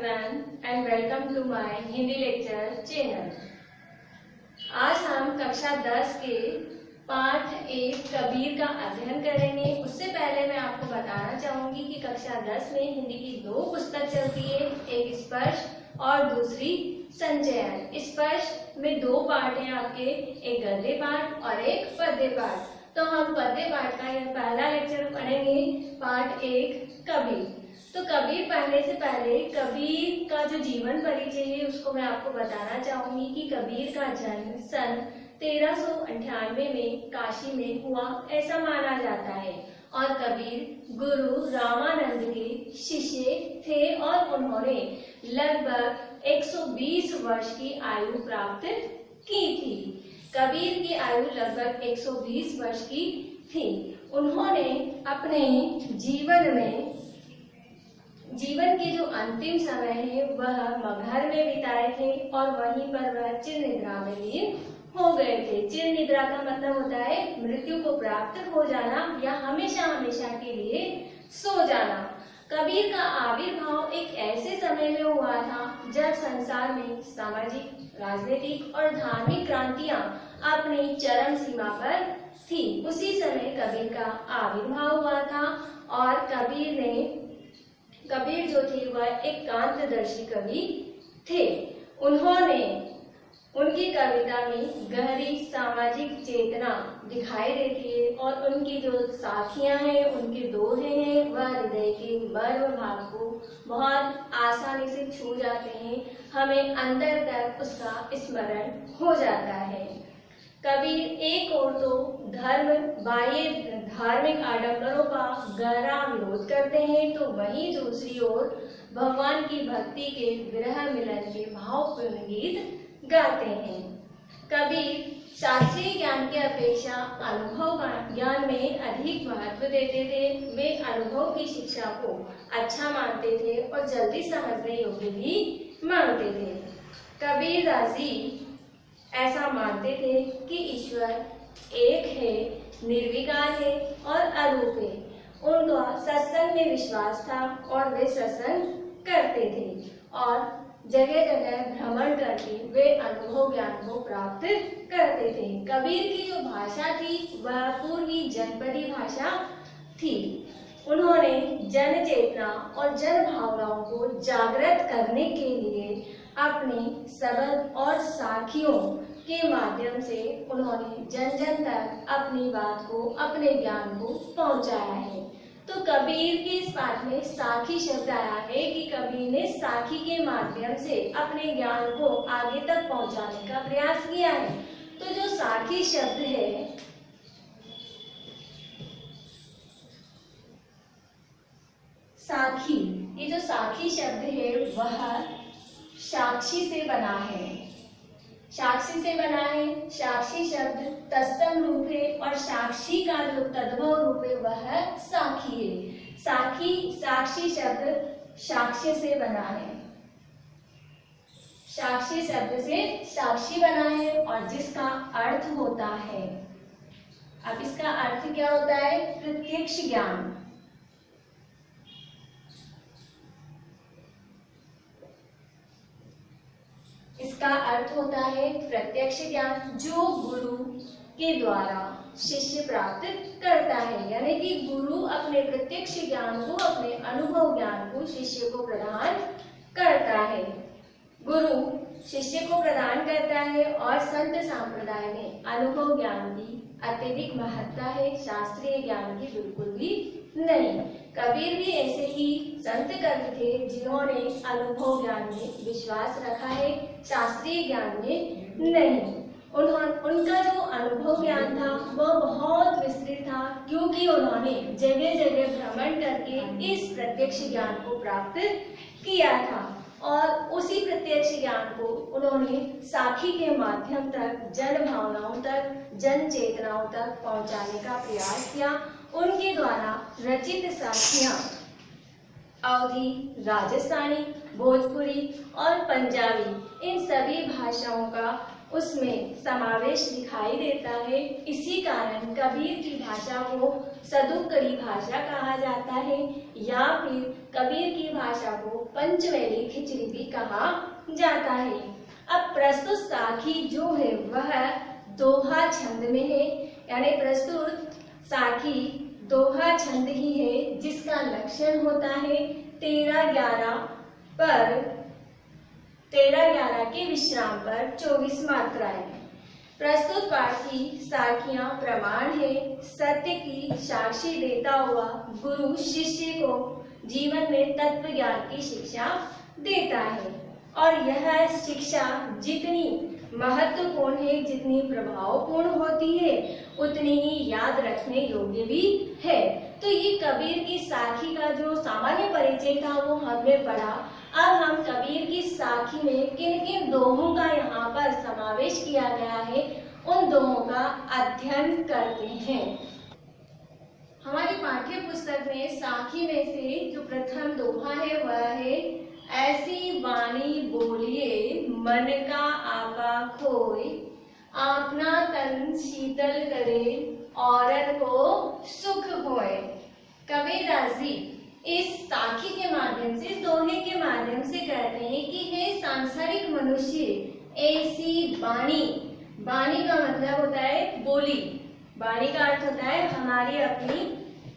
everyone and welcome to my Hindi lecture channel. आज हम कक्षा 10 के पाठ 1 कबीर का अध्ययन करेंगे। उससे पहले मैं आपको बताना चाहूंगी कि कक्षा 10 में हिंदी की 2 पुस्तक चलती है, एक स्पर्श और दूसरी संचयन। स्पर्श में 2 पाठ हैं आपके, एक गद्य पाठ और एक पद्य पाठ। तो हम पद्य पाठ का यह पहला लेक्चर पढ़ेंगे, पाठ 1 कबीर। तो कबीर पढ़ने से पहले कबीर का जो जीवन परिचय है उसको मैं आपको बताना चाहूंगी कि कबीर का जन्म सन 1398 में काशी में हुआ ऐसा माना जाता है और कबीर गुरु रामानंद के शिष्य थे और उन्होंने लगभग 120 वर्ष की आयु प्राप्त की थी। कबीर की आयु लगभग 120 वर्ष की थी। उन्होंने अपने जीवन के जो अंतिम समय है वह मगहर में बिताए थे और वहीं पर वह चिर निद्रा में लीन हो गए थे। चिर निद्रा का मतलब होता है मृत्यु को प्राप्त हो जाना या हमेशा हमेशा के लिए सो जाना। कबीर का आविर्भाव एक ऐसे समय में हुआ था जब संसार में सामाजिक, राजनीतिक और धार्मिक क्रांतियां अपनी चरम सीमा पर थी। उसी समय कबीर का आविर्भाव हुआ था और कबीर जो थे वह एक कांतदर्शी कवि थे। उनकी कविता में गहरी सामाजिक चेतना दिखाई देती है और उनकी जो साखियां हैं, उनके दोहे हैं, वह हृदय के मर्म भाग को बहुत आसानी से छू जाते हैं। हमें अंदर तक उसका स्मरण हो जाता है। कबीर एक ओर तो बाह्य धार्मिक आडंबरों का गहरा विरोध करते हैं, तो वहीं दूसरी ओर भगवान की भक्ति के विरह मिलन के भावपूर्ण गीत गाते हैं। कबीर शास्त्रीय ज्ञान की अपेक्षा अनुभव ज्ञान में अधिक महत्व देते थे। वे अनुभव की शिक्षा को अच्छा मानते थे और जल्दी समझने योग्य भी मानते थे। कबीर दास जी ऐसा मानते थे कि ईश्वर एक है, निर्विकार है और अरूप है। उनका सत्संग में विश्वास था और वे सत्संग करते थे और जगह जगह भ्रमण करके वे अनुभव ज्ञान को प्राप्त करते थे। कबीर की जो भाषा थी वह पूर्वी जनपदी भाषा थी। उन्होंने जन चेतना और जन भावनाओं को जागृत करने के लिए अपने शब्द और साखियों के माध्यम से उन्होंने जन जन तक अपनी बात को, अपने ज्ञान को पहुंचाया है। तो कबीर के इस पाठ में साखी शब्द आया है कि कबीर ने साखी के माध्यम से अपने ज्ञान को आगे तक पहुंचाने का प्रयास किया है। तो जो साखी शब्द है, साखी, ये जो साखी शब्द है वह साक्षी से बना है। साक्षी से बना है। साक्षी शब्द तत्सम रूप है और साक्षी का जो तद्भव रूप है वह साखी है। साक्षी शब्द साक्ष्य से बना है। साक्षी शब्द से साक्षी बना है और जिसका अर्थ होता है, अब इसका अर्थ क्या होता है? प्रत्यक्ष ज्ञान। इसका अर्थ होता है प्रत्यक्ष ज्ञान, जो गुरु के द्वारा शिष्य प्राप्त करता है। यानी कि गुरु अपने प्रत्यक्ष ज्ञान को, अपने अनुभव ज्ञान को शिष्य को प्रदान करता है। गुरु शिष्य को प्रदान करता है और संत संप्रदाय में अनुभव ज्ञान की अत्यधिक महत्ता है, शास्त्रीय ज्ञान की बिल्कुल भी नहीं। कबीर भी ऐसे ही संत कवि थे जिन्होंने अनुभव ज्ञान में विश्वास रखा है, शास्त्रीय ज्ञान में नहीं। उनका जो अनुभव ज्ञान था वह बहुत विस्तृत था, क्योंकि उन्होंने जगह जगह भ्रमण करके इस प्रत्यक्ष ज्ञान को प्राप्त किया था और उसी प्रत्यक्ष ज्ञान को उन्होंने साखी के माध्यम तक जन भावनाओं तक, जन चेतनाओं तक पहुंचाने का प्रयास किया। उनके द्वारा रचित साखियां अवधी, राजस्थानी, भोजपुरी और पंजाबी, इन सभी भाषाओं का उसमें समावेश दिखाई देता है। इसी कारण कबीर की भाषा को सदुक्कड़ी भाषा कहा जाता है, या फिर कबीर की भाषा को पंचमैली खिचड़ी भी कहा जाता है। अब प्रस्तुत साखी जो है वह दोहा छंद में है, यानी प्रस्तुत साखी दोहा छंद ही है, जिसका लक्षण होता है 13-11 के विश्राम पर 24 मात्राएं। प्रस्तुत पाठ की साखियां प्रमाण है। सत्य की साक्षी देता हुआ गुरु शिष्य को जीवन में तत्व ज्ञान की शिक्षा देता है, और यह शिक्षा जितनी महत्वपूर्ण है, जितनी प्रभावपूर्ण होती है, उतनी ही याद रखने योग्य भी है। तो ये कबीर की साखी का जो सामान्य परिचय था वो हमने पढ़ा। अब हम कबीर की साखी में किन किन दोहों का यहाँ पर समावेश किया गया है, उन दोहों का अध्ययन करते हैं। हमारी पाठ्य पुस्तक में साखी में से जो प्रथम दोहा है वह है, ऐसी वाणी बोलिए मन का आपा खोए, अपना तन शीतल करे औरन को सुख होए। कबीरदास जी इस साखी के माध्यम से, इस दोहे के माध्यम से कहते हैं कि हे सांसारिक मनुष्य, ऐसी वाणी, वाणी का मतलब होता है बोली, वाणी का अर्थ होता है हमारी अपनी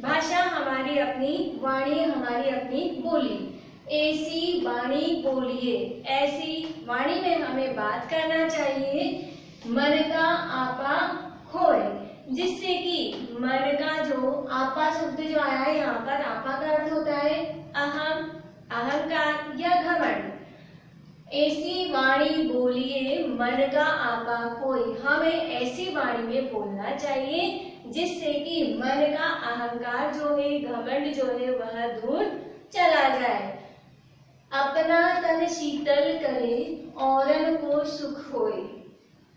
भाषा, हमारी अपनी वाणी, हमारी अपनी बोली। ऐसी वाणी बोलिए, ऐसी वाणी में हमें बात करना चाहिए मन का आपा खोए, जिससे कि मन का जो आपा शब्द जो आया है यहाँ पर, आपा का अर्थ होता है अहम, अहंकार या घमंड। ऐसी वाणी बोलिए मन का आपा खोए, हमें ऐसी वाणी में बोलना चाहिए जिससे कि मन का अहंकार जो है, घमंड जो है, वह दूर चला जाए। अपना तन शीतल करे औरन को सुख होए,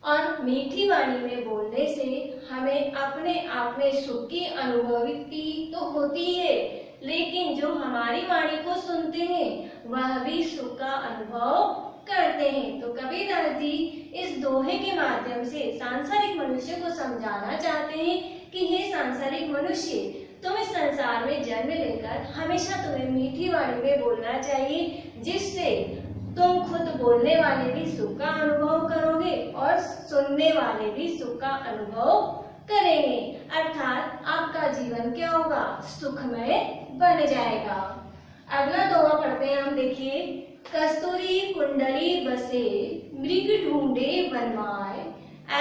और मीठी वाणी में बोलने से हमें अपने आप में सुख की अनुभूति तो होती है, लेकिन जो हमारी वाणी को सुनते हैं वह भी सुख का अनुभव करते हैं। तो कबीरदास जी इस दोहे के माध्यम से सांसारिक मनुष्य को समझाना चाहते हैं कि हे सांसारिक मनुष्य, तुम इस संसार में जन्म लेकर हमेशा तुम्हें मीठी वाणी में बोलना चाहिए, जिससे तुम खुद बोलने वाले भी सुख का अनुभव करोगे और सुनने वाले भी सुख का अनुभव करेंगे, अर्थात आपका जीवन क्या होगा, सुखमय बन जाएगा। अगला दोहा पढ़ते हैं हम, देखिए। कस्तूरी कुंडली बसे मृग ढूंढे बनवाए,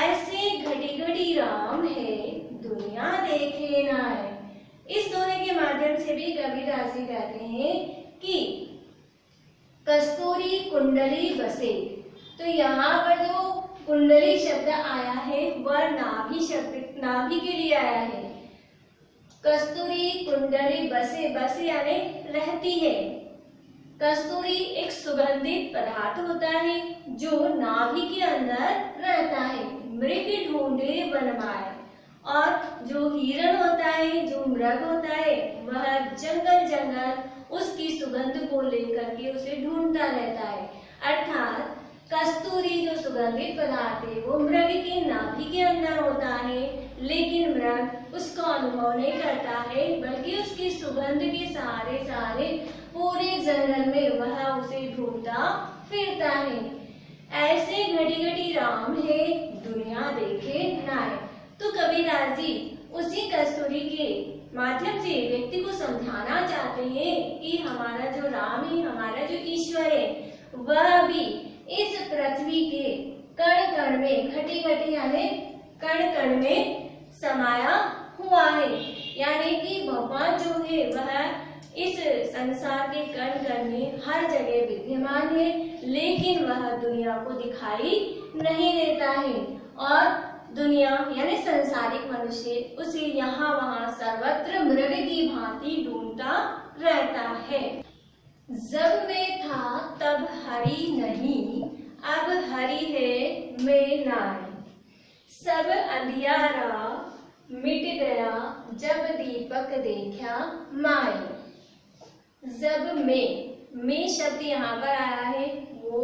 ऐसे घड़ी घड़ी राम है दुनिया देखे नाय। इस दोहे के माध्यम से भी कबीरदास जी कहते हैं कि कस्तूरी कुंडली बसे, तो यहाँ पर जो कुंडली शब्द आया है वह नाभि शब्द, नाभि के लिए आया है। कस्तूरी कुंडली बसे, बसे यानी रहती है। कस्तूरी एक सुगंधित पदार्थ होता है जो नाभि के अंदर रहता है। मृग ढूंढे बनवाए, और जो हिरण होता है, जो मृग होता है, वह जंगल जंगल उसकी सुगंध को लेकर के उसे ढूंढता रहता है। अर्थात कस्तूरी जो सुगंधित पदार्थ है वो मृग के नाभि के अंदर होता है, लेकिन मृग उसका अनुभव नहीं करता है, बल्कि उसकी सुगंध के सहारे सहारे पूरे जंगल में वह उसे ढूंढता फिरता है। ऐसे घड़ी घड़ी राम है दुनिया देखे नाय। तो कबीरदास जी उसी कस्तूरी के माध्यम से व्यक्ति को समझाना चाहते हैं कि हमारा जो राम है, हमारा जो ईश्वर है, वह भी इस पृथ्वी के कण कण में, घटी घटी यानी कण कण में समाया हुआ है, यानी कि भगवान जो है वह इस संसार के कण कण में हर जगह विद्यमान है, लेकिन वह दुनिया को दिखाई नहीं देता है, और दुनिया यानी संसारिक मनुष्य उसे यहाँ वहाँ सर्वत्र मृग की भांति ढूंढता रहता है। जब मैं था तब हरि नहीं, अब हरि है मैं नाय। सब अंधियारा मिट गया जब दीपक देखा माय। जब मैं शब्द यहाँ पर आया है वो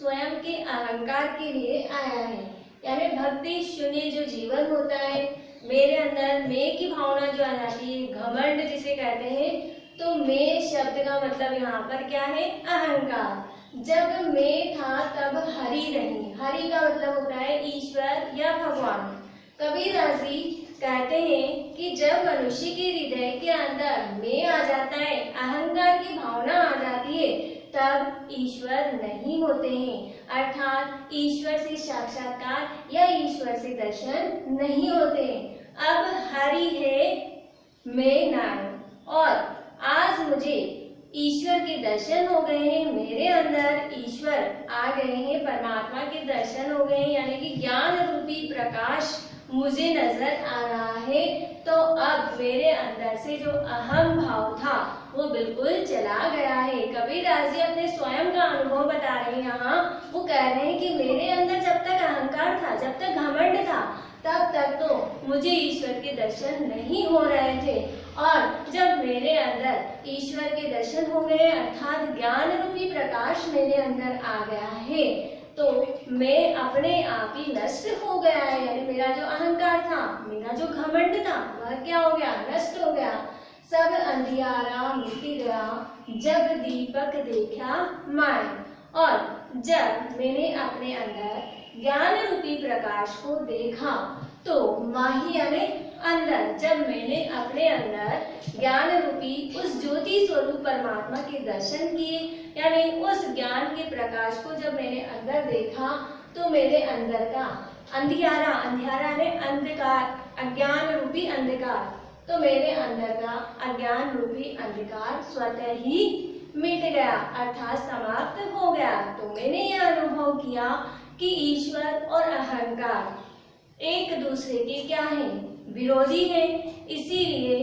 स्वयं के अहंकार के लिए आया है। यानी भक्ति शून्य जो जीवन होता है, मेरे अंदर मैं की भावना जो आ जाती है, घमंड जिसे कहते हैं, तो मैं शब्द का मतलब यहाँ पर क्या है? अहंकार। जब मैं था तब हरि नहीं। हरि का मतलब होता है ईश्वर या भगवान। कबीरदास जी कहते हैं कि जब मनुष्य के हृदय के अंदर मैं आ जाता है, अहंकार की भावना आ जाती है, तब ईश्वर नहीं होते हैं। अर्थात ईश्वर से साक्षात्कार या ईश्वर से दर्शन नहीं होते हैं। अब हरि है, मैं नारायण, और आज मुझे ईश्वर के दर्शन हो गए हैं, मेरे अंदर ईश्वर आ गए हैं, परमात्मा के दर्शन हो गए हैं, यानी कि ज्ञान रूपी प्रकाश मुझे नजर आ रहा है। तो अब मेरे अंदर से जो अहम भाव था वो बिल्कुल चला गया है। कबीरदास जी अपने स्वयं का अनुभव बता रहे हैं यहाँ। वो कह रहे हैं कि मेरे अंदर जब तक अहंकार था, जब तक घमंड था, तब तक तो मुझे ईश्वर के दर्शन नहीं हो रहे थे, और जब मेरे अंदर ईश्वर के दर्शन हो गए, अर्थात ज्ञान रूपी प्रकाश मेरे अंदर आ गया है, तो मैं अपने आप ही नष्ट हो गया है। यानी मेरा जो अहंकार था, मेरा जो घमंड था, वह क्या हो गया? नष्ट हो गया। सब अंधियारा मिट गया, जब दीपक देखा माय। और जब मैंने अपने अंदर ज्ञान रूपी प्रकाश को देखा, तो माही यानी अंदर, जब मैंने अपने अंदर ज्ञान रूपी उस ज्योति स्वरूप परमात्मा के दर्शन किए, यानी उस ज्ञान के प्रकाश को जब मैंने अंदर देखा, तो मेरे अंदर का अंधियारा, अंधियारा यानी अंधकार, अज्ञान रूपी अंधकार, तो मेरे अंदर का अज्ञान रूपी अंधकार स्वतः ही मिट गया, अर्थात समाप्त हो गया। तो मैंने यह अनुभव किया कि ईश्वर और अहंकार एक दूसरे के क्या हैं? विरोधी हैं। इसीलिए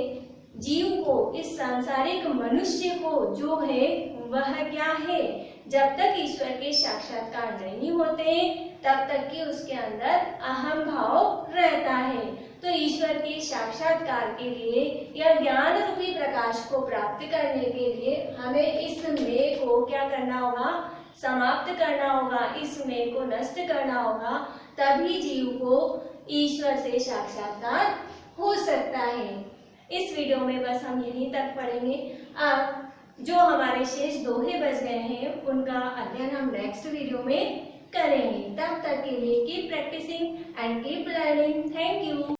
जीव को, इस सांसारिक मनुष्य को जो है वह क्या है? जब तक ईश्वर के साक्षात्कार नहीं होते तब तक कि उसके अंदर अहम भाव रहता है। तो ईश्वर के साक्षात्कार के लिए या ज्ञान रूपी प्रकाश को प्राप्त करने के लिए हमें इस मैं को क्या करना होगा? समाप्त करना होगा, इस मैं को नष्ट करना होगा, तभी जीव को ईश्वर से साक्षात्कार हो सकता है। इस वीडियो में बस हम यहीं तक पढ़ेंगे। अब जो हमारे शेष दोहे बच गए हैं उनका अध्ययन हम नेक्स्ट वीडियो में करेंगे। तब तक के लिए keep practising and keep learning. Thank you.